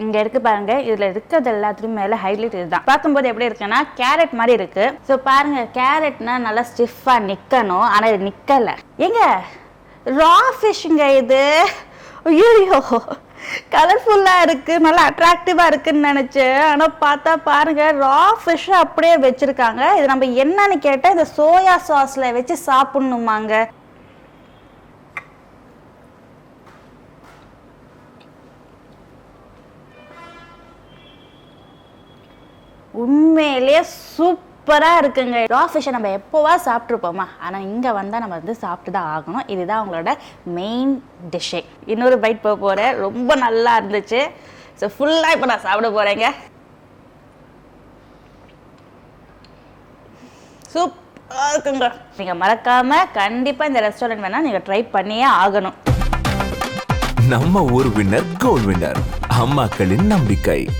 இங்க இருக்கு பாருங்க, இதுல இருக்கிறது எல்லாத்துக்கும் மேல ஹைலைட் இதுதான். பார்க்கும்போது எப்படி இருக்குன்னா கேரட் மாதிரி இருக்கு. ஸோ பாருங்க, கேரட்னா நல்லா ஸ்டிஃபா நிக்கணும், ஆனா இது நிக்கல. எங்க ரா ஃபிஷ்ங்க இது. ஐயோ, கலர்ஃபுல்லா இருக்கு, நல்லா அட்ராக்டிவா இருக்குன்னு நினைச்சேன். ஆனா பார்த்தா பாருங்க, ரா ஃபிஷ் அப்படியே வச்சிருக்காங்க. இது நம்ம என்னன்னு கேட்டா இந்த சோயா சாஸ்ல வச்சு சாப்பிடணுமாங்க. உண்மையிலேயே சூப்பரா இருக்குங்க. ரா ஃபிஷ்ஷை நம்ம எப்போவா சாப்பிட்ருப்போமா, ஆனா இங்க வந்தா நம்ம வந்து சாப்பிட்டு தான் ஆகணும். இதுதான் அவங்களோட மெயின் டிஷ்ஷே. இன்னொரு பைட் போக போறேன், ரொம்ப நல்லா இருந்துச்சு. ஸோ ஃபுல்லா இப்போ நான் சாப்பிட போறேங்க. சூப்பரா இருக்குங்க. நீங்க மறக்காம கண்டிப்பா இந்த ரெஸ்டாரண்ட் வேணா நீங்க ட்ரை பண்ணியே ஆகணும். நம்ம ஊர் வின்னர் கோல் வின்னர், அம்மாக்களின் நம்பிக்கை.